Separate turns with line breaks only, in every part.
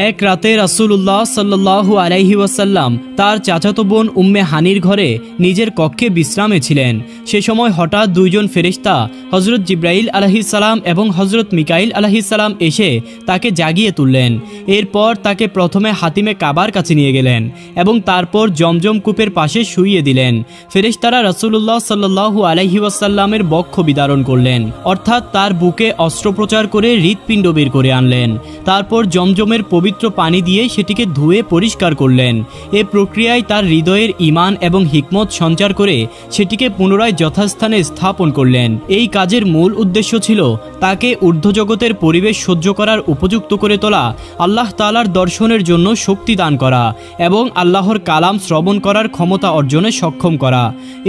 এক রাতে রাসূলুল্লাহ সাল্লাল্লাহু আলাইহি ওয়াসাল্লাম তার চাচাতো বোন উম্মে হানির ঘরে নিজের কক্ষে বিশ্রামে ছিলেন। সে সময় হঠাৎ দুইজন ফেরেশতা হযরত জিবরাইল আলাইহিস সালাম এবং হযরত মিকাইল আলাইহিস সালাম এসে তাকে জাগিয়ে তুললেন। এরপর তাকে প্রথমে হাতিমে কাবার কাছে নিয়ে গেলেন এবং তারপর জমজম কূপের পাশে শুইয়ে দিলেন। ফেরেশতারা রাসূলুল্লাহ সাল্লাল্লাহু আলাইহি ওয়াসাল্লামের বক্ষ বিদারণ করলেন, অর্থাৎ তার বুকে অস্ত্রোপচার করে হৃৎপিণ্ড বের করে আনলেন। তারপর জমজমের পবিত্র পানি দিয়ে সেটিকে ধুয়ে পরিষ্কার করলেন। এ প্রক্রিয়ায় তার হৃদয়ের ঈমান এবং হিকমত সঞ্চার করে সেটিকে পুনরায় যথাস্থানে স্থাপন করলেন। এই কাজের মূল উদ্দেশ্য ছিল তাকে ঊর্ধ্বজগতের পরিবেশ সহ্য করার উপযুক্ত করে তোলা, আল্লাহ তাআলার দর্শনের জন্য শক্তি দান করা এবং আল্লাহর কালাম শ্রবণ করার ক্ষমতা অর্জনে সক্ষম করা।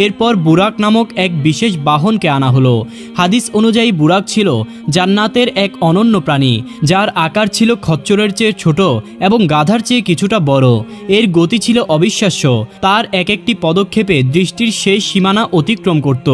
এরপর বুরাক নামক এক বিশেষ বাহনকে আনা হলো। হাদিস অনুযায়ী বুরাক ছিল জান্নাতের এক অনন্য প্রাণী, যার আকার ছিল খচ্চরের চেয়ে ছোট এবং গাধার চেয়ে কিছুটা বড়। এর গতি ছিল অবিশ্বাস্য। তার এক একটি পদক্ষেপে দৃষ্টির শেষ সীমানা অতিক্রম করত।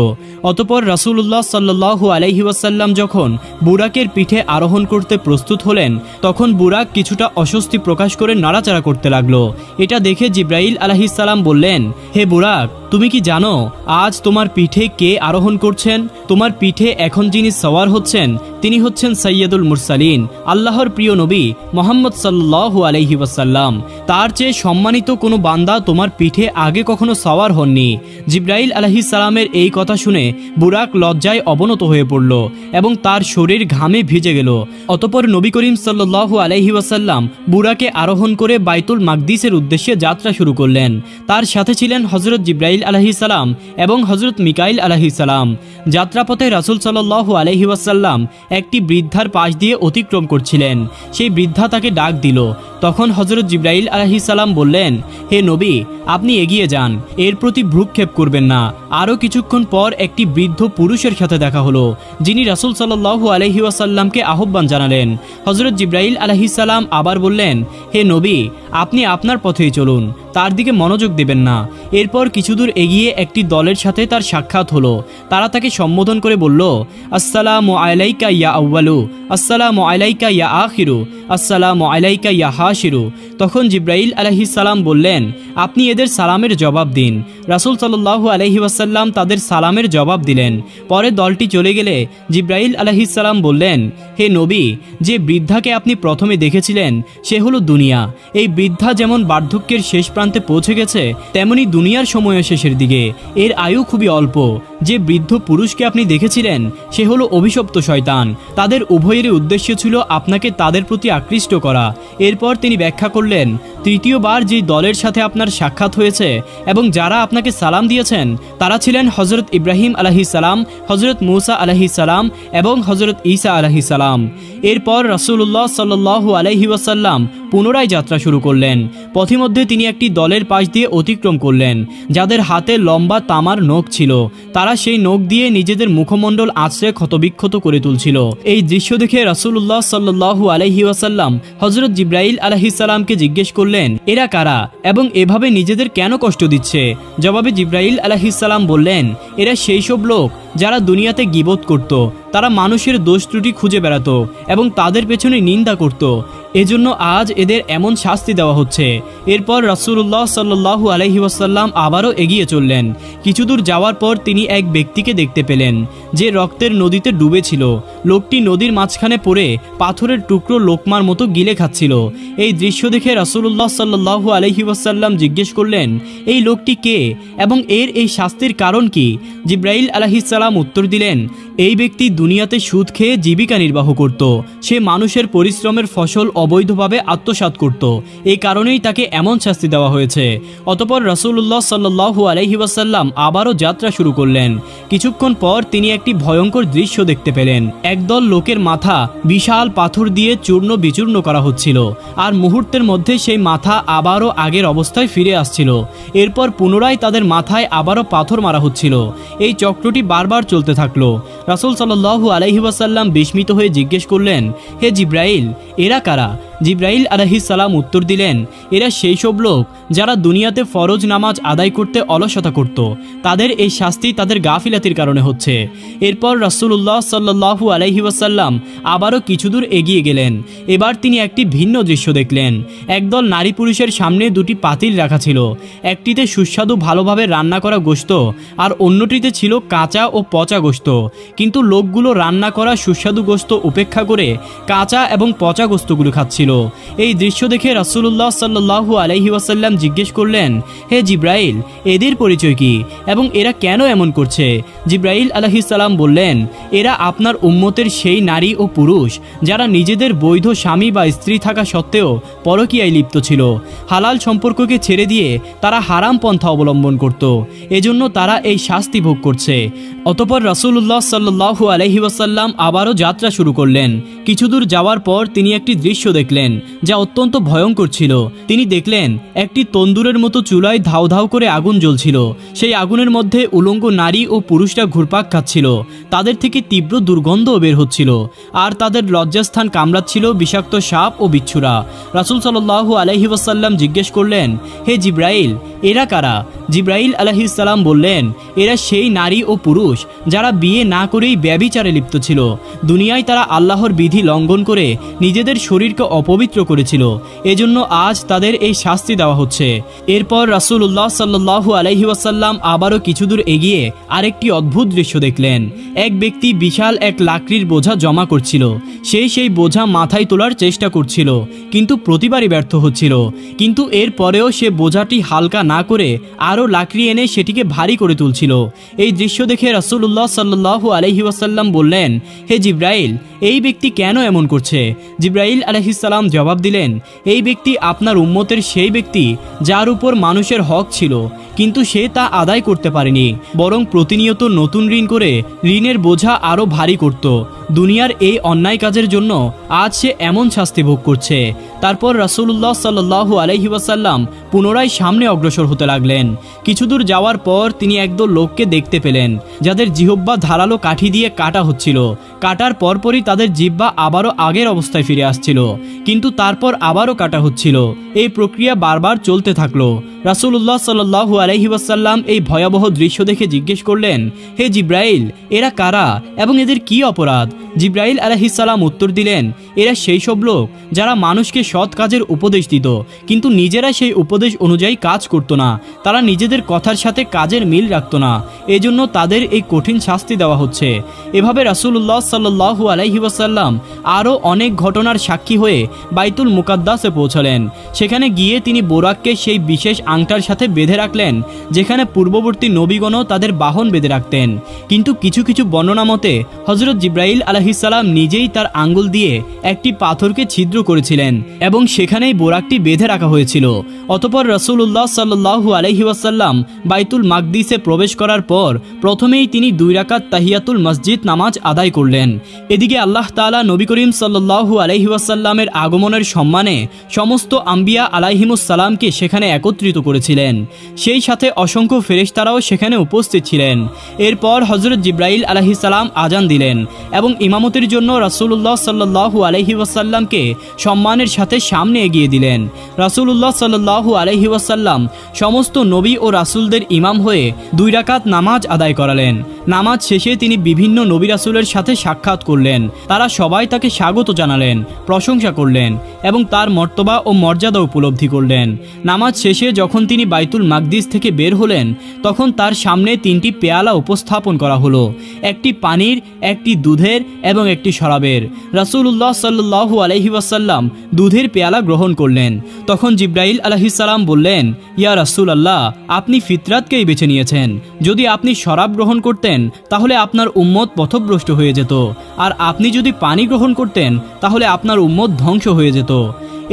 অতঃপর রাসূলুল্লাহ সাল্লাল্লাহু আলাইহি ওয়াসাল্লাম যখন বুরাকের পিঠে আরোহণ করতে প্রস্তুত হলেন, তখন বুরাক কিছুটা অস্বস্তি প্রকাশ করে নাড়াচাড়া করতে লাগলো। এটা দেখে জিবরাইল আলাইহিস সালাম বললেন, হে বুরাক, তুমি কি জানো আজ তোমার পিঠে কে আরোহণ করছেন? তোমার পিঠে এখন যিনি সওয়ার হচ্ছেন তিনি হচ্ছেন সাইয়্যিদুল মুরসালিন, আল্লাহর প্রিয় নবী মুহাম্মদ সাল্লাল্লাহু আলাইহি ওয়াসাল্লাম। তার চেয়ে সম্মানিত কোনো বান্দা তোমার পিঠে আগে কখনো সওয়ার হননি। জিবরাইল আলাইহিস সালামের এই কথা শুনে বুরাক লজ্জায় অবনত হয়ে পড়ল এবং তার শরীর ঘামে ভিজে গেল। অতঃপর নবী করিম সাল্লাল্লাহু আলাইহি ওয়াসাল্লাম বুরাকে আরোহণ করে বাইতুল মাকদিসের উদ্দেশ্যে যাত্রা শুরু করলেন। তার সাথে ছিলেন হযরত জিবরাইল আলাইহিস সালাম এবং হযরত মিকাইল আলাইহিস সালাম। যাত্রাপথে রাসূল সাল্লাল্লাহু আলাইহি ওয়াসাল্লাম একটি বৃদ্ধার পাশ দিয়ে অতিক্রম করছিলেন। সেই বৃদ্ধা তাকে ডাক দিল। তখন হযরত জিবরাইল আলাইহিস সালাম বললেন, হে নবী, আপনি এগিয়ে যান, এর প্রতি ভ্রুক্ষেপ করবেন না। আরও কিছুক্ষণ পর একটি বৃদ্ধ পুরুষের সাথে দেখা হলো, যিনি রাসূল সাল্লাল্লাহু আলাইহি ওয়াসাল্লামকে আহ্বান জানালেন। হযরত জিবরাইল আলাইহিস সালাম আবার বললেন, হে নবী, আপনি আপনার পথেই চলুন, তার দিকে মনোযোগ দেবেন না। এরপর কিছুদূর এগিয়ে একটি দলের সাথে তার সাক্ষাৎ হলো। তারা তাকে সম্বোধন করে বলল, আসসালামু আলাইকা ইয়া আউয়ালু, আসসালামু আলাইকা ইয়া আখিরু, আসসালামু আলাইকা ইয়া হাশিরু। তখন জিবরাইল আলাইহিস সালাম বললেন, আপনি এদের সালামের জবাব দিন। রাসূল সাল্লাল্লাহু আলাইহি ওয়াসাল্লাম তাদের সালামের জবাব দিলেন। পরে দলটি চলে গেলে জিবরাইল আলাইহিস সালাম বললেন, হে নবী, যে বৃদ্ধাকে আপনি প্রথমে দেখেছিলেন সে হলো দুনিয়া। এই বৃদ্ধা যেমন বার্ধক্যের শেষ প্রান্তে পৌঁছে গেছে, তেমনি দুনিয়ার সময় শেষের দিকে। এর আয়ু খুবই অল্প। যে বৃদ্ধ পুরুষকে আপনি দেখেছিলেন সে হলো অভিশপ্ত শয়তান। তাদের উভয়েরই উদ্দেশ্য ছিল আপনাকে তাদের প্রতি আকৃষ্ট করা। এরপর তিনি ব্যাখ্যা করলেন, তৃতীয়বার যে দলের সাথে আপনার সাক্ষাৎ হয়েছে এবং যারা আপনাকে সালাম দিয়েছেন তারা ছিলেন হযরত ইব্রাহিম আলাইহিস সালাম, হযরত মূসা আলাইহিস সালাম এবং হযরত ঈসা আলাইহিস সালাম। এরপর রাসূলুল্লাহ সাল্লাল্লাহু আলাইহি ওয়াসাল্লাম পুনরায় যাত্রা শুরু করলেন। পথিমধ্যে তিনি একটি দলের পাশ দিয়ে অতিক্রম করলেন, যাদের হাতে লম্বা তামার নখ ছিল। তারা সেই নখ দিয়ে নিজেদের মুখমণ্ডল আঁচড়ে ক্ষতবিক্ষত করে তুলছিল। এই দৃশ্য দেখে রাসূলুল্লাহ সাল্লাল্লাহু আলাইহি ওয়াসাল্লাম হযরত জিবরাইল আলাইহিস সালামকে জিজ্ঞেস করলেন, এরা কারা এবং এভাবে নিজেদের কেন কষ্ট দিচ্ছে? জবাবে জিবরাইল আলাইহিস সালাম বললেন, এরা সেই সব লোক যারা দুনিয়াতে গীবত করত। তারা মানুষের দোষ ত্রুটি খুঁজে বেড়াতো এবং তাদের পেছনে নিন্দা করত। এজন্য আজ এদের এমন শাস্তি দেওয়া হচ্ছে। এরপর রাসূলুল্লাহ সাল্লাল্লাহু আলাইহি ওয়াসাল্লাম আবারও এগিয়ে চললেন। কিছুদূর যাওয়ার পর তিনি এক ব্যক্তিকে দেখতে পেলেন, যে রক্তের নদীতে ডুবেছিল। লোকটি নদীর মাঝখানে পড়ে পাথরের টুকরো লোকমার মতো গিলে খাচ্ছিল। এই দৃশ্য দেখে রাসূলুল্লাহ সাল্লাল্লাহু আলাইহি ওয়াসাল্লাম জিজ্ঞেস করলেন, এই লোকটি কে এবং এর এই শাস্তির কারণ কি? জিবরাইল আলাইহিস সালাম উত্তর দিলেন, এই ব্যক্তি দুনিয়াতে সুদ খেয়ে জীবিকা নির্বাহ করত। সে মানুষের পরিশ্রমের ফসল অবৈধভাবে আত্মসাৎ করত। এই কারণেই তাকে এমন শাস্তি দেওয়া হয়েছে। অতঃপর রাসূলুল্লাহ সাল্লাল্লাহু আলাইহি ওয়াসাল্লাম আবারও যাত্রা শুরু করলেন। কিছুক্ষণ পর তিনি একটি ভয়ঙ্কর দৃশ্য দেখতে পেলেন। একদল লোকের মাথা বিশাল পাথর দিয়ে চূর্ণ বিচূর্ণ করা হচ্ছিল, আর মুহূর্তের মধ্যে সেই মাথা আবারও আগের অবস্থায় ফিরে আসছিল। এরপর পুনরায় তাদের মাথায় আবারও পাথর মারা হচ্ছিল। এই চক্রটি বারবার চলতে থাকলো। রাসূল সাল্লাল্লাহু আলাইহি ওয়াসাল্লাম বিস্মিত হয়ে জিজ্ঞেস করলেন, হে জিবরাইল, এরা কারা জিব্রাইল আলাইহিস সালাম উত্তর দিলেন, এরা সেই সব লোক যারা দুনিয়াতে ফরজ নামাজ আদায় করতে অলসতা করত, তাদের এই শাস্তি তাদের গাফিলাতির কারণে হচ্ছে। এরপর রাসূলুল্লাহ সাল্লাল্লাহু আলাইহি ওয়াসাল্লাম আবারও কিছু দূর এগিয়ে গেলেন। এবার তিনি একটি ভিন্ন দৃশ্য দেখলেন। একদল নারী পুরুষের সামনে দুটি পাতিল রাখা ছিল। একটিতে সুস্বাদু ভালোভাবে রান্না করা গোশত আর অন্যটিতে ছিল কাঁচা ও পচা গোশত। কিন্তু লোকগুলো রান্না করা সুস্বাদু গোশত উপেক্ষা করে কাঁচা এবং পচা গোশতগুলো খাচ্ছিল। এই দৃশ্য দেখে রাসূলুল্লাহ সাল্লাল্লাহু আলাইহি ওয়াসাল্লাম জিজ্ঞেস করলেন, হে জিব্রাইল, এদের পরিচয় কি এবং এরা কেন এমন করছে? জিব্রাইল আলাইহিস সালাম বললেন, এরা আপনার উম্মতের সেই নারী ও পুরুষ যারা নিজেদের বৈধ স্বামী বা স্ত্রী থাকা সত্ত্বেও পরকীয়ায় লিপ্ত ছিল। হালাল সম্পর্ককে ছেড়ে দিয়ে তারা হারাম পন্থা অবলম্বন করত, এজন্য তারা এই শাস্তি ভোগ করছে। অতঃপর রাসূলুল্লাহ সাল্লাল্লাহু আলাইহি ওয়াসাল্লাম আবারও যাত্রা শুরু করলেন। কিছু দূর যাওয়ার পর তিনি একটি দৃশ্য দেখলেন যা অত্যন্ত ভয়ঙ্কর ছিল। তিনি দেখলেন একটি তন্দুরের মতো চুলায় ধাউ ধাউ করে আগুন জ্বলছিল। সেই আগুনের মধ্যে উলঙ্গ নারী ও পুরুষরা ঘুরপাক খাচ্ছিল। তাদের থেকে তীব্র দুর্গন্ধও বের হচ্ছিল আর তাদের লজ্জাস্থান কামড়াচ্ছিল বিষাক্ত সাপ ও বিচ্ছুরা। রাসূল সাল্লাল্লাহু আলাইহি ওয়াসাল্লাম জিজ্ঞেস করলেন, হে জিব্রাইল, এরা কারা? জিব্রাইল আলাইহিস সালাম বললেন, এরা সেই নারী ও পুরুষ যারা বিয়ে না করেই ব্যভিচারে লিপ্ত ছিল। দুনিয়ায় তারা আল্লাহর বিধি লঙ্ঘন করে নিজেদের শরীরকে অপবিত্র করেছিল, এজন্য আজ তাদের এই শাস্তি দেওয়া হচ্ছে। এরপর রাসূলুল্লাহ সাল্লাল্লাহু আলাইহি ওয়াসাল্লাম আবারও কিছু দূর এগিয়ে আরেকটি অদ্ভুত দৃশ্য দেখলেন। এক ব্যক্তি বিশাল এক লাকড়ির বোঝা জমা করছিল। সেই বোঝা মাথায় তোলার চেষ্টা করছিল, কিন্তু প্রতিবারই ব্যর্থ হচ্ছিল। কিন্তু এর পরেও সে বোঝাটি হালকা না করে আরও লাকড়ি এনে সেটিকে ভারী করে তুলছিল। এই দৃশ্য দেখে রাসূলুল্লাহ সাল্লাল্লাহু আলাইহি ওয়াসাল্লাম বললেন, হে জিব্রাইল, এই ব্যক্তি কেন এমন করছে? জিব্রাইল আলাইহিস সালাম জবাব দিলেন, এই ব্যক্তি আপনার উম্মতের সেই ব্যক্তি যার উপর মানুষের হক ছিল, কিন্তু সে তা আদায় করতে পারেনি, বরং প্রতিনিয়ত নতুন ঋণ করে ঋণের বোঝা আরও ভারী করত। দুনিয়ার এই অন্যায় কাজের জন্য আজ সে এমন শাস্তি ভোগ করছে। তারপর রাসূলুল্লাহ সাল্লাল্লাহু আলাইহি ওয়াসাল্লাম পুনরায় সামনে অগ্রসর হতে লাগলেন। কিছু দূর যাওয়ার পর তিনি একদল লোককে দেখতে পেলেন যাদের জিহ্বা ধারালো কাঠি দিয়ে কাটা হচ্ছিল। কাটার পরপরই তাদের জিহ্বা আবারও আগের অবস্থায় ফিরে আসছিল, কিন্তু তারপর আবারও কাটা হচ্ছিল। এই প্রক্রিয়া বারবার চলতে থাকলো। রাসূলুল্লাহ সাল্লাল্লাহু আলাইহি ওয়াসাল্লাম এই ভয়াবহ দৃশ্য দেখে জিজ্ঞেস করলেন, হে জিব্রাইল, এরা কারা এবং এদের কি অপরাধ? জিব্রাইল আলাইহিস সালাম উত্তর দিলেন, এরা সেই সব লোক যারা মানুষকে সৎ কাজের উপদেশ দিত, কিন্তু নিজেরা সেই উপদেশ অনুযায়ী কাজ করত না। তারা নিজেদের কথার সাথে কাজের মিল রাখত না, এজন্য তাদের এই কঠিন শাস্তি দেওয়া হচ্ছে। এভাবে রাসূলুল্লাহ সাল্লাল্লাহু আলাইহি ওয়াসাল্লাম আরও অনেক ঘটনার সাক্ষী হয়ে বাইতুল মুকাদ্দাসে পৌঁছালেন। সেখানে গিয়ে তিনি বোরাককে সেই বিশেষ আংটার সাথে বেঁধে রাখলেন যেখানে পূর্ববর্তী নবীগণও তাদের বাহন বেঁধে রাখতেন। কিন্তু কিছু কিছু বর্ণনা মতে হযরত জিব্রাইল আলাইহিস সালাম নিজেই তার আঙ্গুল দিয়ে একটি পাথরকে ছিদ্র করেছিলেন এবং সেখানেই বোরাকটি বেঁধে রাখা হয়েছিল। অতঃপর রাসূলুল্লাহ সাল্লাল্লাহু আলাইহি ওয়াসাল্লাম বাইতুল মাকদিসে প্রবেশ করার পর প্রথমেই তিনি 2 রাকাত তাহিয়াতুল মসজিদ নামাজ আদায় করলেন। এদিকে আল্লাহ তাআলা নবী করিম সাল্লাল্লাহু আলাইহি ওয়াসাল্লামের আগমনের সম্মানে সমস্ত আম্বিয়া আলাইহিমুস সালামকে সেখানে একত্রিত করেছিলেন। সেই সাথে অসংখ্য ফেরেশতারাও সেখানে উপস্থিত ছিলেন। এরপর হযরত জিব্রাইল আলাইহিস সালাম আজান দিলেন এবং ইমামতির জন্য রাসূলুল্লাহ সাল্লাল্লাহু আলাইহি ওয়াসাল্লামকে সম্মানের সাথে সামনে এগিয়ে দিলেন। রাসূলুল্লাহ সাল্লাল্লাহু আলাইহি ওয়াসাল্লাম সমস্ত নবী ও রাসূলদের ইমাম হয়ে 2 রাকাত নামাজ আদায় করালেন। নামাজ শেষে তিনি বিভিন্ন নবী রাসূলের সাথে সাক্ষাৎ করলেন। তারা সবাই তাকে স্বাগত জানালেন, প্রশংসা করলেন এবং তার মর্তবা ও মর্যাদা উপলব্ধি করলেন। নামাজ শেষে যখন তিনি বাইতুল মাকদিস থেকে বের হলেন, তখন তার সামনে 3টি পেয়ালা উপস্থাপন করা হলো, একটি পানির, একটি দুধের এবং একটি শরাবের। রাসূলুল্লাহ সাল্লাল্লাহু আলাইহি ওয়াসাল্লাম দুধের পেয়ালা গ্রহণ করলেন। তখন জিব্রাইল আলাইহিস সালাম বললেন, ইয়া রাসূলুল্লাহ, আপনি ফিতরাতকেই বেছে নিয়েছেন। যদি আপনি শরাব গ্রহণ করতেন তাহলে আপনার উম্মত পথভ্রষ্ট হয়ে যেত, আর আপনি যদি পানি গ্রহণ করতেন তাহলে আপনার উম্মত ধ্বংস হয়ে যেত।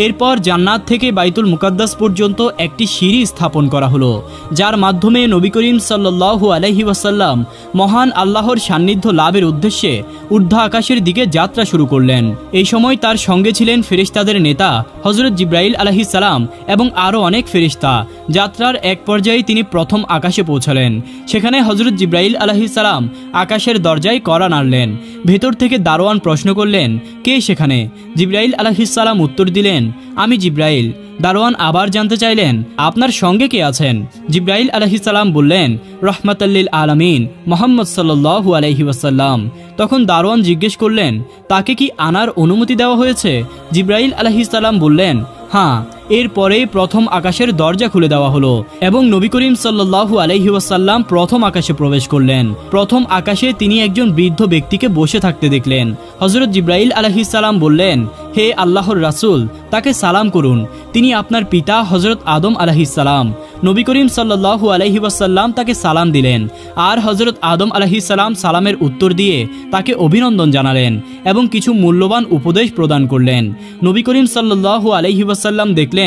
এরপর জান্নাত থেকে বাইতুল মুকাদ্দাস পর্যন্ত একটি সিঁড়ি স্থাপন করা হলো, যার মাধ্যমে নবী করিম সাল্লাল্লাহু আলাইহি ওয়াসাল্লাম মহান আল্লাহর সান্নিধ্য লাভের উদ্দেশ্যে ঊর্ধ্ব আকাশের দিকে যাত্রা শুরু করলেন। এই সময় তার সঙ্গে ছিলেন ফেরেশতাদের নেতা হযরত জিব্রাইল আলাইহিস সালাম এবং আরও অনেক ফেরেশতা, যাত্রার এক পর্যায়ে তিনি প্রথম আকাশে পৌঁছালেন। সেখানে হযরত জিবরাইল আলাইহিস সালাম আকাশের দরজায় কড়া নাড়লেন। ভেতর থেকে দারোয়ান প্রশ্ন করলেন, কে সেখানে? জিবরাইল আলাইহিস সালাম উত্তর দিলেন, আমি জিবরাইল। দারোয়ান আবার জানতে চাইলেন, আপনার সঙ্গে কে আছেন? জিবরাইল আলাইহিস সালাম বললেন, রহমাতাল্লিল আলামিন মুহাম্মদ সাল্লাল্লাহু আলাইহি ওয়াসাল্লাম। তখন দারোয়ান জিজ্ঞেস করলেন, তাকে কি আনার অনুমতি দেওয়া হয়েছে? জিবরাইল আলাইহিস সালাম বললেন, হ্যাঁ। এরপরে প্রথম আকাশের দরজা খুলে দেওয়া হলো এবং নবী করিম সাল্লাল্লাহু আলাইহি ওয়াসাল্লাম প্রথম আকাশে প্রবেশ করলেন। প্রথম আকাশে তিনি একজন বৃদ্ধ ব্যক্তিকে বসে থাকতে দেখলেন। হযরত জিবরাইল আলাইহিস সালাম বললেন, হে আল্লাহর রাসূল, তাকে সালাম করুন, তিনি আপনার পিতা হযরত আদম আলাইহিস সালাম। নবী করিম সাল্লাল্লাহু আলাইহি ওয়াসাল্লাম তাকে সালাম দিলেন আর হযরত আদম আলাইহিস সালাম সালামের উত্তর দিয়ে তাকে অভিনন্দন জানালেন এবং কিছু মূল্যবান উপদেশ প্রদান করলেন। নবী করিম সাল্লাল্লাহু আলাইহি ওয়াসাল্লাম দেখলেন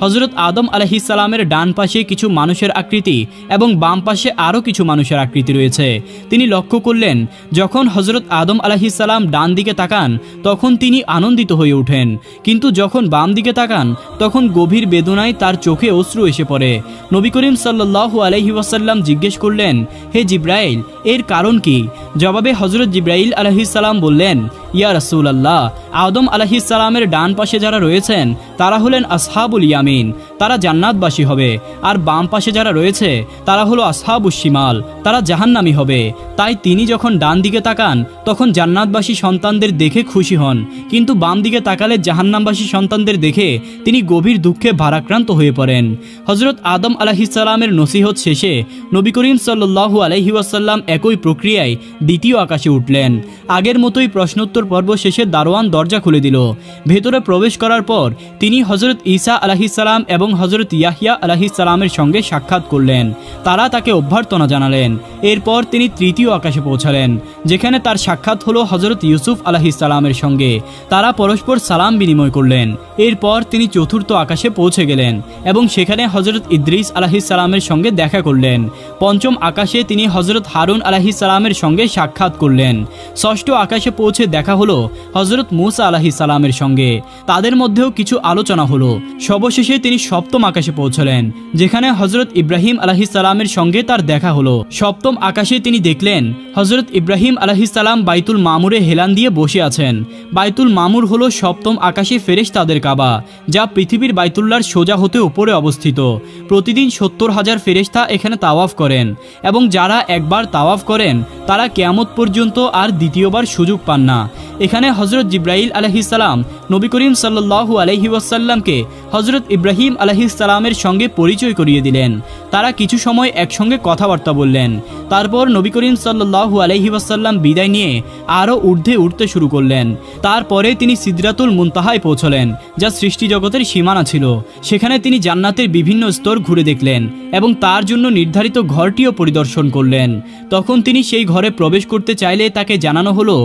হযরত আদম আলাইহিস সালামের ডান পাশে কিছু মানুষের আকৃতি এবং বাম পাশে আরও কিছু মানুষের আকৃতি রয়েছে। তিনি লক্ষ্য করলেন যখন হযরত আদম আলাইহিস সালাম ডান দিকে তাকান তখন তিনি আনন্দিত হয়ে ওঠেন, কিন্তু যখন বাম দিকে তাকান তখন গভীর বেদনায় তার চোখে অশ্রু এসে পড়ে। নবী করিম সাল্লাল্লাহু আলাইহি ওয়াসাল্লাম জিজ্ঞেস করলেন, হে জিবরাইল, এর কারণ কি? জবাবে হযরত জিবরাইল আলাইহিস সালাম বললেন, ইয়া রাসূলুল্লাহ, আদম আলাইহিস সালামের ডান পাশে যারা রয়েছেন তারা হলেন আসহাবুল ইয়ামিন, তারা জান্নাতবাসী হবে, আর বাম পাশে যারা রয়েছে তারা হলো আসহাবুশ শিমাল, তারা জাহান্নামী হবে। তাই তিনি যখন ডান দিকে তাকান তখন জান্নাতবাসী সন্তানদের দেখে খুশি হন, কিন্তু বাম দিকে তাকালে জাহান্নামবাসী সন্তানদের দেখে তিনি গভীর দুঃখে ভারাক্রান্ত হয়ে পড়েন। হযরত আদম আলাইহিস সালামের নসিহত শেষে নবী করিম সাল্লাল্লাহু আলাইহি ওয়াসাল্লাম একই প্রক্রিয়ায় দ্বিতীয় আকাশে উঠলেন। আগের মতোই প্রশ্নোত্তর পর্ব শেষে দারোয়ান দরজা খুলে দিল। ভেতরে প্রবেশ করার পর তিনি হযরত ঈসা আলাইহিস সালাম এবং হযরত ইয়াহইয়া আলাইহিস সালামের সঙ্গে সাক্ষাৎ করলেন। তারা তাকে অভ্যর্থনা জানালেন। এরপর তিনি তৃতীয় আকাশে পৌঁছালেন, যেখানে তার সাক্ষাৎ হলো হযরত ইউসুফ আলাইহিস সালামের সঙ্গে। তারা পরস্পর সালাম বিনিময় করলেন। এরপর তিনি চতুর্থ আকাশে পৌঁছে গেলেন এবং সেখানে হযরত ইদ্রিস আলাইহিস সালামের সঙ্গে দেখা করলেন। পঞ্চম আকাশে তিনি হযরত হারুন আলাইহিস সালামের সঙ্গে সাক্ষাৎ করলেন। ষষ্ঠ আকাশে পৌঁছে দেখা হলো হযরত মূসা আলাইহিস সালামের সঙ্গে। তাদের মধ্যেও কিছু আলোচনা হলো। সবশেষে তিনি সপ্তম আকাশে পৌঁছলেন, যেখানে হযরত ইব্রাহিম আলাইহিস সালামের সঙ্গে তার দেখা হলো। সপ্তম আকাশে তিনি দেখলেন হযরত ইব্রাহিম আলাইহিস সালাম বাইতুল মামুরে হেলান দিয়ে বসে আছেন। বাইতুল মামুর হলো সপ্তম আকাশে ফেরেশতাদের কাবা, যা পৃথিবীর বাইতুল্লাহর সোজা হতে উপরে অবস্থিত। প্রতিদিন ৭০,০০০ ফেরেশতা এখানে তাওয়াফ করেন এবং যারা একবার তাওয়াফ করেন তারা কিয়ামত পর্যন্ত আর দ্বিতীয়বার সুযোগ পান না। এখানে হযরত জিবরাইল আলাইহিস সালাম নবী করিম সাল্লাল্লাহু আলাইহি ওয়াসাল্লামকে হযরত ইব্রাহিম আলাইহিস সালামের সঙ্গে পরিচয় করিয়ে দিলেন। তারা কিছু সময় একসঙ্গে কথাবার্তা বললেন। তারপর নবী করিম সাল্লাল্লাহু আলাইহি ওয়াসাল্লাম বিদায় নিয়ে আরও ঊর্ধ্বে উঠতে শুরু করলেন। তারপরে তিনি সিদরাতুল মুনতাহায় পৌঁছলেন, যা সৃষ্টি জগতের সীমানা ছিল। সেখানে তিনি জান্নাতের বিভিন্ন স্তর ঘুরে দেখলেন এবং তার জন্য নির্ধারিত ঘরটিও পরিদর্শন করলেন। তখন তিনি সেই ঘরে প্রবেশ করতে চাইলে তাকে জানানো হলো,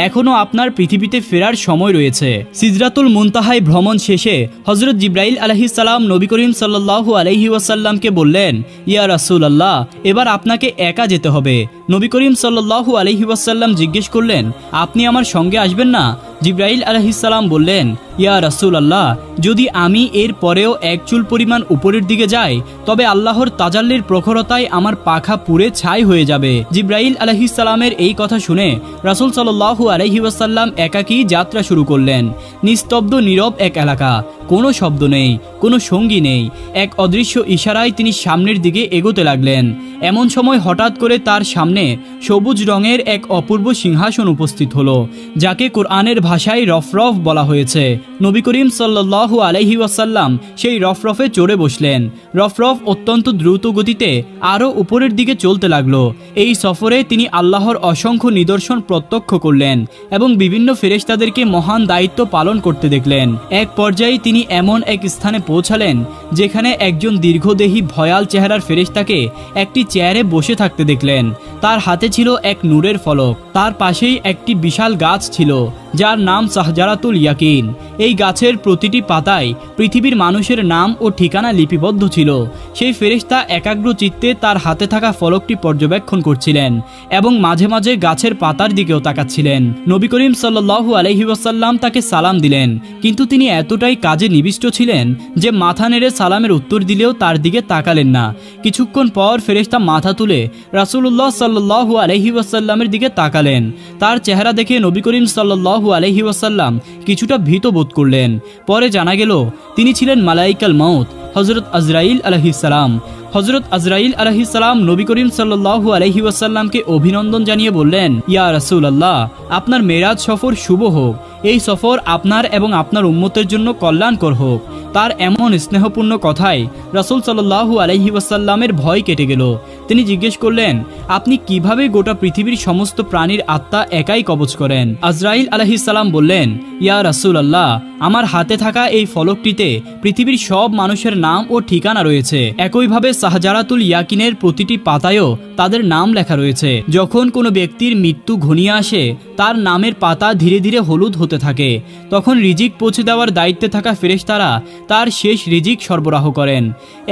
এখনও আপনার পৃথিবীতে ফেরার সময় রয়েছে। সিদরাতুল মুনতাহায় ভ্রমণ শেষে হযরত জিবরাইল আলাইহিস সালাম নবী করিম সাল্লাল্লাহু আলাইহি ওয়াসাল্লামকে বললেন, ইয়া রাসূলুল্লাহ, এবার আপনাকে একা যেতে হবে। নবী করিম সাল্লাল্লাহু আলাইহি ওয়াসাল্লাম জিজ্ঞেস করলেন, আপনি আমার সঙ্গে আসবেন না? জিবরাইল আলাইহিস সালাম বললেন, ইয়া রাসূলুল্লাহ, যদি আমি এর পরেও এক চুল পরিমাণ উপরের দিকে যাই তবে আল্লাহর তাজাল্লির প্রখরতায় আমার পাখা পুড়ে ছাই হয়ে যাবে। জিবরাইল আলাইহিস সালামের এই কথা শুনে রাসূল সাল্লাল্লাহু আলাইহি ওয়াসাল্লাম একাকী যাত্রা শুরু করলেন। নিস্তব্ধ নীরব এক এলাকা, কোনো শব্দ নেই, কোনো সঙ্গী নেই। এক অদৃশ্য ইশারায় তিনি সামনের দিকে এগোতে লাগলেন। এমন সময় হঠাৎ করে তার সামনে সবুজ রঙের এক অপূর্ব সিংহাসন উপস্থিত হলো, যাকে কোরআনের ভাষায় রফরফ বলা হয়েছে। নবী করিম সাল্লাল্লাহু আলাইহি ওয়াসাল্লাম সেই রফরফে চড়ে বসলেন। রফরফ অত্যন্ত দ্রুত গতিতে আরও উপরের দিকে চলতে লাগলো। এই সফরে তিনি আল্লাহর অসংখ্য নিদর্শন প্রত্যক্ষ করলেন এবং বিভিন্ন ফেরেশতাদেরকে মহান দায়িত্ব পালন করতে দেখলেন। এক পর্যায়ে তিনি এমন এক স্থানে পৌঁছালেন যেখানে একজন দীর্ঘদেহী ভয়াল চেহারার ফেরেশতাকে একটি চেয়ারে বসে থাকতে দেখলেন। তার হাতে ছিল এক নূরের ফলক, তার পাশেই একটি বিশাল গাছ ছিল যার নাম শাহজারাতুল ইয়াকিন। এই গাছের প্রতিটি পাতায় পৃথিবীর মানুষের নাম ও ঠিকানা লিপিবদ্ধ ছিল। সেই ফেরেশতা একাগ্র চিত্তে তার হাতে থাকা ফলকটি পর্যবেক্ষণ করছিলেন এবং মাঝে মাঝে গাছের পাতার দিকেও তাকাচ্ছিলেন। নবী করিম সাল্লাল্লাহু আলাইহি ওয়াসাল্লাম তাকে সালাম দিলেন, কিন্তু তিনি এতটাই কাজে নিবিষ্ট ছিলেন যে মাথা নেড়ে সালামের উত্তর দিলেও তার দিকে তাকালেন না। কিছুক্ষণ পর ফেরেশতা মাথা তুলে রাসূলুল্লাহ সাল্লাল্লাহু আলাইহি ওয়াসাল্লামের দিকে তাকালেন। তার চেহারা দেখে নবী করিম সাল্লাল্লাহু আলাইহি ওয়াসাল্লাম কিছুটা ভীত বোধ করলেন। পরে জানা গেল তিনি ছিলেন মালাইকাল মাউত হযরত আজরাইল আলাইহিস সালাম। হযরত আজরাইল আলাইহিস সালাম নবী করিম সাল্লাল্লাহু আলাইহি ওয়াসাল্লামকে অভিনন্দন জানিয়ে বললেন, ইয়া রাসূলুল্লাহ, আপনার মেরাজ সফর শুভ হোক। এই সফর আপনার এবং আপনার উম্মতের জন্য কল্যাণকর হোক। তার এমন স্নেহপূর্ণ কথায় রাসূল সাল্লাল্লাহু আলাইহি ওয়াসাল্লামের ভয় কেটে গেল। তিনি জিজ্ঞেস করলেন, আপনি কিভাবে গোটা পৃথিবীর সমস্ত প্রাণীর আত্মা একাই কবজ করেন? আজরাইল আলাইহিস সালাম বললেন, ইয়া রাসূলুল্লাহ, আমার হাতে থাকা এই ফলকটিতে পৃথিবীর সব মানুষের নাম ও ঠিকানা রয়েছে। একইভাবে শাহজারাতুল ইয়াকিনের প্রতিটি পাতায়ও তাদের নাম লেখা রয়েছে। যখন কোনো ব্যক্তির মৃত্যু ঘনিয়ে আসে তার নামের পাতা ধীরে ধীরে হলুদ হতে থাকে। তখন রিজিক পৌঁছে দেওয়ার দায়িত্বে থাকা ফেরেশতারা তার শেষ রিজিক সরবরাহ করেন।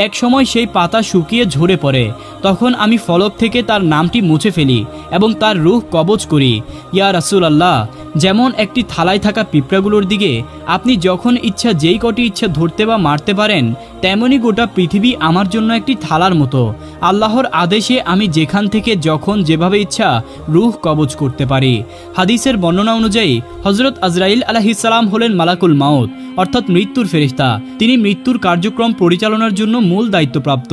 এক সময় সেই পাতা শুকিয়ে ঝরে পড়ে। তখন আমি ফলক থেকে তার নামটি মুছে ফেলি এবং তার রূহ কবজ করি। ইয়া রাসূলুল্লাহ, যেমন একটি থালায় থাকা পিঁপড়াগুলোর দিকে আপনি যখন ইচ্ছা যেই কটি ইচ্ছা ধরতে বা মারতে পারেন, তেমনি গোটা পৃথিবী আমার জন্য একটি থালার মতো। আল্লাহর আদেশে আমি যেখান থেকে যখন যেভাবে ইচ্ছা রূহ কবজ করতে পারি। হাদিসের বর্ণনা অনুযায়ী হযরত আজরাইল আলাইহিস সালাম হলেন মালাকুল মাউত, অর্থাৎ মৃত্যুর ফেরেশতা। তিনি মৃত্যুর কার্যক্রম পরিচালনার জন্য মূল দায়িত্বপ্রাপ্ত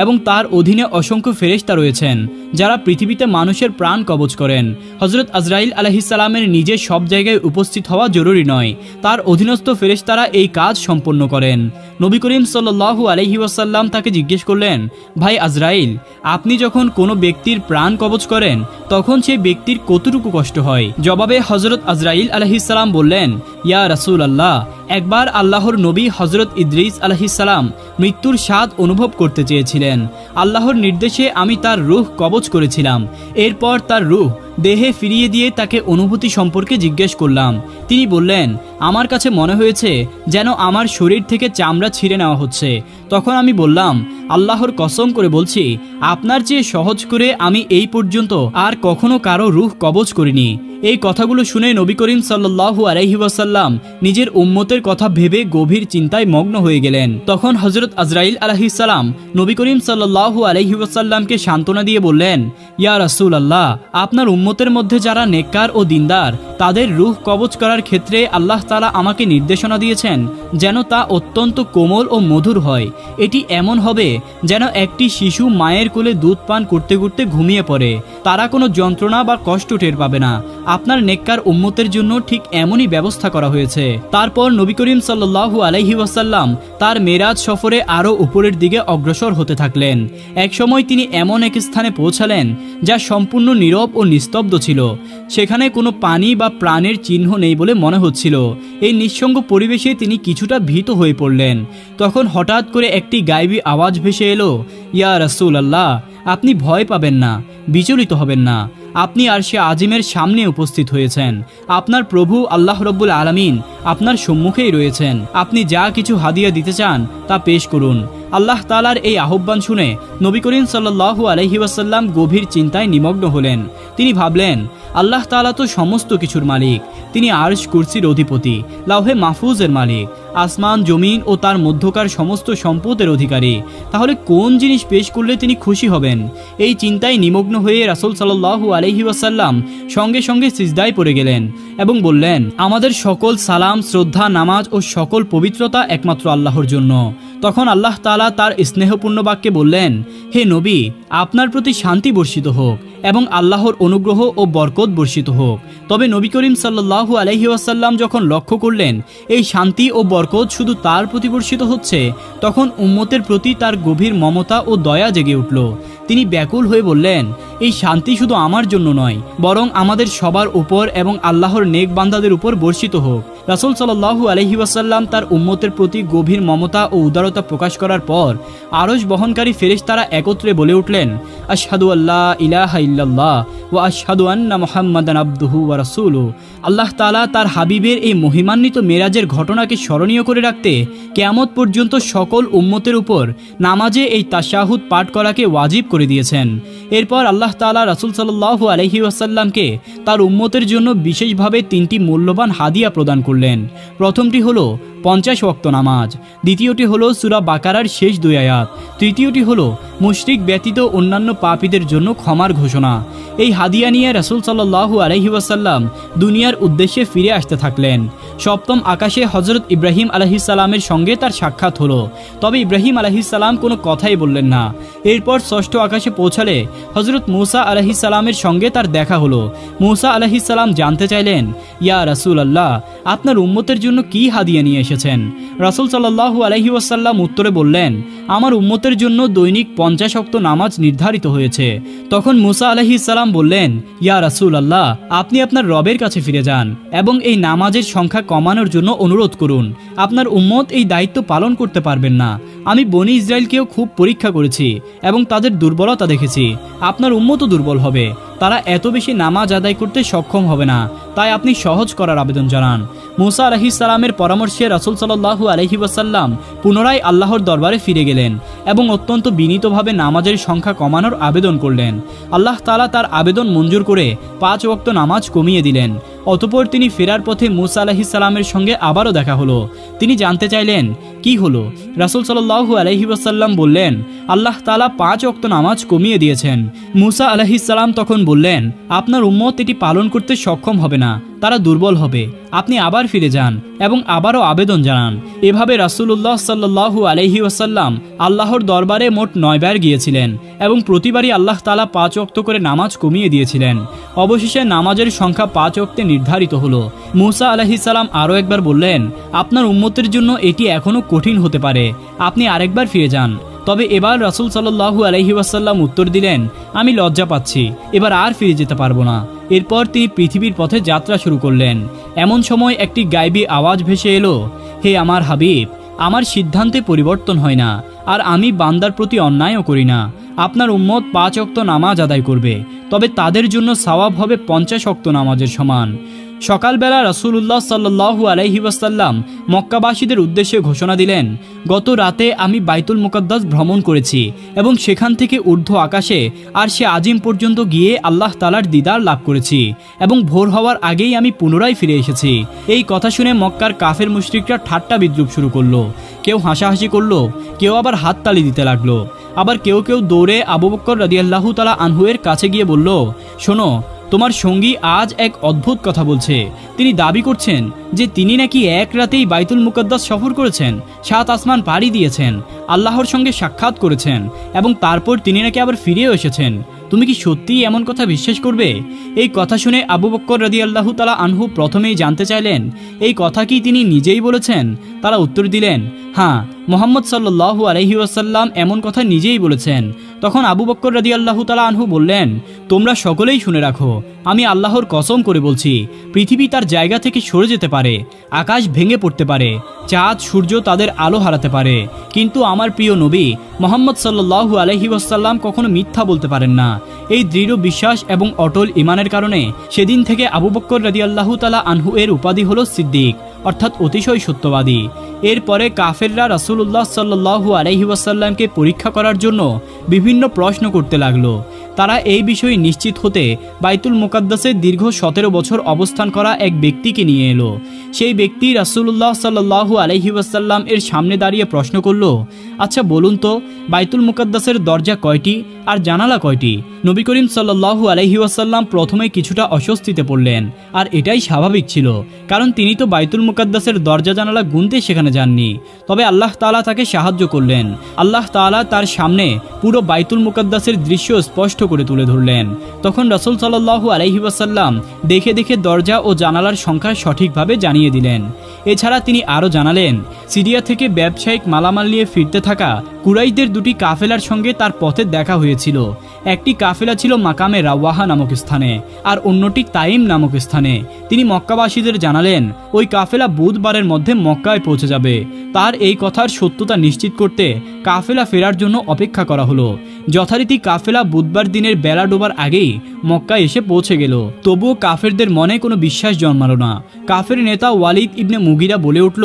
এবং তার অধীনে অসংখ্য ফেরেশতা রয়েছেন যারা পৃথিবীতে মানুষের প্রাণ কবজ করেন। হযরত আজরাইল আলাইহিস সালামের নিজে সব জায়গায় উপস্থিত হওয়া জরুরি নয়, তার অধীনস্থ ফেরেশতারা এই কাজ সম্পন্ন করেন। নবী করিম সাল্লাল্লাহু আলাইহি ওয়াসাল্লাম তাকে জিজ্ঞেস করলেন, ভাই আজরাইল, আপনি যখন কোনো ব্যক্তির প্রাণ কবজ করেন তখন সেই ব্যক্তির কতটুকু কষ্ট হয়? জবাবে হযরত আজরাইল আলাইহিস সালাম বললেন, ইয়া রাসূলুল্লাহ, একবার আল্লাহর নবী হযরত ইদ্রিস আলাইহিস সালাম মৃত্যুর স্বাদ অনুভব করতে চেয়েছিলেন। আল্লাহর নির্দেশে আমি তার রূহ কবজ করেছিলাম। এরপর তার রূহ দেহে ফিরিয়ে দিয়ে তাকে অনুভূতি সম্পর্কে জিজ্ঞেস করলাম। তিনি বললেন, আমার কাছে মনে হয়েছে যেন আমার শরীর থেকে চামড়া ছিঁড়ে নেওয়া হচ্ছে। তখন আমি বললাম, আল্লাহর কসম করে বলছি, আপনার চেয়ে সহজ করে আমি এই পর্যন্ত আর কখনো কারো রূহ কবজ করিনি। এই কথাগুলো শুনে নবী করিম সাল্লাল্লাহু আলাইহি ওয়াসাল্লাম নিজের উম্মতের কথা ভেবে গভীর চিন্তায় মগ্ন হয়ে গেলেন। তখন হযরত আজরাইল আলাইহিস সালাম নবী করিম সাল্লাল্লাহু আলাইহি ওয়াসাল্লামকে সান্ত্বনা দিয়ে বললেন, ইয়া রাসূলুল্লাহ, আপনার উম্মতের মধ্যে যারা নেককার ও দিনদার তাদের রূহ কবজ করার ক্ষেত্রে আল্লাহ তাআলা আমাকে নির্দেশনা দিয়েছেন যেন তা অত্যন্ত কোমল ও মধুর হয়। এটি এমন হবে যেন একটি শিশু মায়ের কোলে দুধ পান করতে করতে ঘুমিয়ে পড়ে। তারা কোনো যন্ত্রণা বা কষ্ট টের পাবে না। আপনার নেককার উম্মতের জন্য ঠিক এমনই ব্যবস্থা করা হয়েছে। তারপর নবী করিম সাল্লাল্লাহু আলাইহি ওয়াসাল্লাম তার মেরাজ সফরে আরও উপরের দিকে অগ্রসর হতে থাকলেন। এক সময় তিনি এমন এক স্থানে পৌঁছালেন যা সম্পূর্ণ নীরব ও নিস্তব্ধ ছিল। সেখানে কোনো পানি বা প্রাণের চিহ্ন নেই বলে মনে হচ্ছিল। এই নিঃসঙ্গ পরিবেশে তিনি কিছুটা ভীত হয়ে পড়লেন। তখন হঠাৎ করে একটি গায়েবী আওয়াজ ভেসে এলো, ইয়া রাসূলুল্লাহ, আপনি ভয় পাবেন না, বিচলিত হবেন না। আপনি আরশে আজিমের সামনে উপস্থিত হয়েছেন। আপনার প্রভু আল্লাহ রব্বুল আলামিন আপনার সম্মুখেই রয়েছেন। আপনি যা কিছু হাদিয়া দিতে চান তা পেশ করুন। আল্লাহ তাআলার এই আহ্বান শুনে নবী করিম সাল্লাল্লাহু আলাইহি ওয়াসাল্লাম গভীর চিন্তায় নিমগ্ন হলেন। তিনি ভাবলেন, আল্লাহ তাআলা তো সমস্ত কিছুর মালিক। তিনি আরশ কুরসির অধিপতি, লাউহে মাহফুজের মালিক, আসমান জমিন ও তার মধ্যকার সমস্ত সম্পদের অধিকারী। তাহলে কোন জিনিস পেশ করলে তিনি খুশি হবেন? এই চিন্তায় নিমগ্ন হয়ে রাসূল সাল্লাল্লাহু আলাইহি ওয়াসাল্লাম সঙ্গে সঙ্গে সিজদায় পড়ে গেলেন এবং বললেন, আমাদের সকল সালাম, শ্রদ্ধা, নামাজ ও সকল পবিত্রতা একমাত্র আল্লাহর জন্য। তখন আল্লাহ তাআলা তার স্নেহপূর্ণ বাক্যে বললেন, হে নবী, আপনার প্রতি শান্তি বর্ষিত হোক এবং আল্লাহর অনুগ্রহ ও বরকত বর্ষিত হোক। তবে নবী করিম সাল্লাল্লাহু আলাইহি ওয়াসাল্লাম যখন লক্ষ্য করলেন এই শান্তি ও বরকত শুধু তার প্রতি বর্ষিত হচ্ছে, তখন উম্মতের প্রতি তার গভীর মমতা ও দয়া জেগে উঠল। তিনি ব্যাকুল হয়ে বললেন, এই শান্তি শুধু আমার জন্য নয়, বরং আমাদের সবার উপর এবং আল্লাহর নেক বান্দাদের উপর বর্ষিত হোক। রাসূল সাল্লাল্লাহু আলাইহি ওয়াসাল্লাম তার উম্মতের প্রতি গভীর মমতা ও উদারতা প্রকাশ করার পর আরশ বহনকারী ফেরেশতারা একত্রে বলে উঠলেন, আশহাদু আল্লা ইলাহা ইল্লাল্লাহ ওয়া আশহাদু আন্না মুহাম্মাদান আবদুহু ওয়া রাসূলুহু। আল্লাহ তাআলা তার হাবিবের এই মহিমান্বিত মেরাজের ঘটনাকে স্মরণীয় করে রাখতে কিয়ামত পর্যন্ত সকল উম্মতের উপর নামাজে এই তাশাহুদ পাঠ করাকে ওয়াজিব করে দিয়েছেন। এরপর আল্লাহ তাআলা রাসূল সাল্লাল্লাহু আলাইহি ওয়াসাল্লামকে তার উম্মতের জন্য বিশেষভাবে 3টি মূল্যবান হাদিয়া প্রদান করলেন। প্রথমটি হলো 50 ওয়াক্ত নামাজ, দ্বিতীয়টি হলো সূরা বাকারার শেষ 2 আয়াত, তৃতীয়টি হলো মুশরিক ব্যতীত অন্যান্য পাপীদের জন্য ক্ষমার ঘোষণা। এই হাদিয়া নিয়ে রাসূল সাল্লাল্লাহু আলাইহি ওয়াসাল্লাম দুনিয়ার উদ্দেশ্যে ফিরে আসতে থাকলেন। সপ্তম আকাশে হযরত ইব্রাহিম আলাইহিস সালামের সঙ্গে তার সাক্ষাৎ হলো, তবে ইব্রাহিম আলাইহিস সালাম কোনো কথাই বললেন না। এরপর ষষ্ঠ আকাশে পৌঁছালে হযরত মূসা আলাইহিস সালামের সঙ্গে তার দেখা হলো। মূসা আলাইহিস সালাম জানতে চাইলেন, ইয়া রাসূলুল্লাহ, আপনার উম্মতের জন্য কি হাদিয়া নিয়ে এসেছেন? রাসূল সাল্লাল্লাহু আলাইহি ওয়াসাল্লাম উত্তরে বললেন, আমার উম্মতের জন্য দৈনিক 50 ওয়াক্ত নামাজ নির্ধারিত হয়েছে। তখন মূসা আলাইহিস সালাম বললেন, ইয়া রাসূলুল্লাহ, আপনি আপনার রবের কাছে ফিরে যান এবং এই নামাজের সংখ্যা কমানোর জন্য অনুরোধ করুন। আপনার উম্মত এই দায়িত্ব পালন করতে পারবেন না। আমি বনি ইসরায়েলকেও খুব পরীক্ষা করেছি এবং তাদের দুর্বলতা দেখেছি। আপনার উম্মতও দুর্বল হবে, তারা এত বেশি নামাজ আদায় করতে সক্ষম হবে না, তাই আপনি সহজ করার আবেদন জানান। মূসা আলাইহিস সালামের পরামর্শে রাসূল সাল্লাল্লাহু আলাইহি ওয়াসাল্লাম পুনরায় আল্লাহর দরবারে ফিরে গেলেন এবং অত্যন্ত বিনীতভাবে নামাজের সংখ্যা কমানোর আবেদন করলেন। আল্লাহ তাআলা তার আবেদন মঞ্জুর করে 5 ওয়াক্ত নামাজ কমিয়ে দিলেন। অতঃপর তিনি ফেরার পথে মূসা আলাইহিস সালামের সঙ্গে আবারও দেখা হলো। তিনি জানতে চাইলেন, কি হলো? রাসূল সাল্লাল্লাহু আলাইহি ওয়াসাল্লাম বললেন, আল্লাহ তাআলা 5 ওয়াক্ত নামাজ কমিয়ে দিয়েছেন। মূসা আলাইহিস সালাম তখন বললেন, আপনার উম্মত এটি পালন করতে সক্ষম হবে না, তারা দুর্বল হবে। আপনি আবার ফিরে যান এবং আবারও আবেদন জানান। এভাবে রাসূলুল্লাহ সাল্লাল্লাহু আলাইহি ওয়াসাল্লাম আল্লাহর দরবারে মোট 9 বার গিয়েছিলেন এবং প্রতিবারই আল্লাহ তাআলা 5 ওয়াক্ত করে নামাজ কমিয়ে দিয়েছিলেন। অবশেষে নামাজের সংখ্যা 5 ওয়াক্তে নির্ধারিত হলো। মূসা আলাইহিস সালাম আরও একবার বললেন, আপনার উম্মতের জন্য এটি এখনও কঠিন হতে পারে, আপনি আরেকবার ফিরে যান। তবে এবার রাসূল সাল্লাল্লাহু আলাইহি ওয়াসাল্লাম উত্তর দিলেন, আমি লজ্জা পাচ্ছি, এবার আর ফিরে যেতে পারবো না। এরপর তিনি পৃথিবীর পথে যাত্রা শুরু করলেন। এমন সময় একটি গায়বী আওয়াজ ভেসে এলো, হে আমার হাবিব, আমার সিদ্ধান্তে পরিবর্তন হয় না, আর আমি বান্দার প্রতি অন্যায়ও করি না। আপনার উম্মত 5 ওয়াক্ত নামাজ আদায় করবে, তবে তাদের জন্য সওয়াব হবে 50 ওয়াক্ত নামাজের সমান। সকালবেলা রাসূলুল্লাহ সাল্লাল্লাহু আলাইহি ওয়াসাল্লাম মক্কাবাসীদের উদ্দেশ্যে ঘোষণা দিলেন, গত রাতে আমি বাইতুল মুকাদ্দাস ভ্রমণ করেছি এবং সেখান থেকে ঊর্ধ্ব আকাশে আরশে আজিম পর্যন্ত গিয়ে আল্লাহ তাআলার দিদার লাভ করেছি এবং ভোর হওয়ার আগেই আমি পুনরায় ফিরে এসেছি। এই কথা শুনে মক্কার কাফের মুশরিকরা ঠাট্টা বিদ্রুপ শুরু করলো। কেউ হাসাহাসি করলো, কেউ আবার হাততালি দিতে লাগলো। আবার কেউ কেউ দৌড়ে আবু বকর রাদিয়াল্লাহু তাআলা আনহু এর কাছে গিয়ে বলল, শোনো, তোমার সঙ্গী আজ এক অদ্ভুত কথা বলছে। তিনি দাবি করছেন যে তিনি নাকি এক রাতেই বাইতুল মুকাদ্দাস সফর করেছেন, 7 আসমান পাড়ি দিয়েছেন, আল্লাহর সঙ্গে সাক্ষাৎ করেছেন এবং তারপর তিনি নাকি আবার ফিরেও এসেছেন। তুমি কি সত্যিই এমন কথা বিশ্বাস করবে? এই কথা শুনে আবু বকর রাদিয়াল্লাহু তাআলা আনহু প্রথমেই জানতে চাইলেন, এই কথা কি তিনি নিজেই বলেছেন? তারা উত্তর দিলেন, হ্যাঁ, মুহাম্মদ সাল্লাল্লাহু আলাইহি ওয়াসাল্লাম এমন কথা নিজেই বলেছেন। তখন আবু বকর রাদিয়াল্লাহু তাআলা আনহু বললেন, তোমরা সকলেই শুনে রাখো, আমি আল্লাহর কসম করে বলছি, পৃথিবী তার জায়গা থেকে সরে যেতে পারে, আকাশ ভেঙে পড়তে পারে, চাঁদ সূর্য তাদের আলো হারাতে পারে, কিন্তু আমার প্রিয় নবী মুহাম্মদ সাল্লাল্লাহু আলাইহি ওয়াসাল্লাম কখনো মিথ্যা বলতে পারেন না। এই দৃঢ় বিশ্বাস এবং অটল ঈমানের কারণে সেদিন থেকে আবু বকর রাদিয়াল্লাহু তাআলা আনহু এর উপাধি হলো সিদ্দিক, অর্থাৎ অতিশয় সত্যবাদী। এরপরে কাফেররা রাসূলুল্লাহ সাল্লাল্লাহু আলাইহি ওয়াসাল্লামকে পরীক্ষা করার জন্য বিভিন্ন প্রশ্ন করতে লাগলো। তারা এই বিষয়ে নিশ্চিত হতে বাইতুল মুকাদ্দাসে দীর্ঘ 17 বছর অবস্থান করা এক ব্যক্তিকে নিয়ে এলো। সেই ব্যক্তি রাসূলুল্লাহ সাল্লাল্লাহু আলাইহি ওয়াসাল্লাম এর সামনে দাঁড়িয়ে প্রশ্ন করল, আচ্ছা বলুন তো, বাইতুল মুকাদ্দাসের দরজা কয়টি আর জানালা কয়টি? নবী করিম সাল্লাল্লাহু আলাইহি ওয়াসাল্লাম প্রথমে কিছুটা অস্বস্তিতে পড়লেন, আর এটাই স্বাভাবিক ছিল, কারণ তিনি তো বাইতুল মুকাদ্দাসের দরজা জানালা গুনতে সেখানে যাননি। তবে আল্লাহ তাআলা তাকে সাহায্য করলেন। আল্লাহ তাআলা তার সামনে পুরো বাইতুল মুকাদ্দাসের দৃশ্য স্পষ্ট করে তুলে ধরলেন। তখন রাসূল সাল্লাল্লাহু আলাইহি ওয়াসাল্লাম দেখে দেখে দরজা ও জানালার সংখ্যা সঠিকভাবে জানিয়ে দিলেন। এছাড়া তিনি আরও জানালেন, সিরিয়া থেকে ব্যবসায়িক মালামাল নিয়ে ফিরতে থাকা কুরাইশদের 2টি কাফেলার সঙ্গে তার পথে দেখা হয়েছিল। একটি কাফেলা ছিল মাকামে রাওয়াহা নামক স্থানে, আর অন্যটি তাইম নামক স্থানে। তিনি মক্কাবাসীদের জানালেন, ওই কাফেলা বুধবারের মধ্যে মক্কায় পৌঁছে যাবে। তার এই কথার সত্যতা নিশ্চিত করতে কাফেলা ফেরার জন্য অপেক্ষা করা হলো। যথারীতি কাফেলা বুধবার দিনের বেলা ডোবার আগেই মক্কায় এসে পৌঁছে গেল। তবুও কাফেরদের মনে কোনো বিশ্বাস জন্মালো না। কাফের নেতা ওয়ালিদ ইবনে মুগিরা বলে উঠল,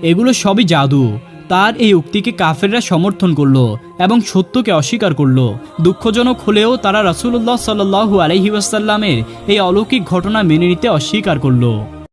এগুলো সবই জাদু। তার এই উক্তিকে কাফেররা সমর্থন করলো এবং সত্যকে অস্বীকার করলো। দুঃখজনক হলেও তারা রাসূলুল্লাহ সাল্লাল্লাহু আলাইহি ওয়াসাল্লামের এই অলৌকিক ঘটনা মেনে নিতে অস্বীকার করলো।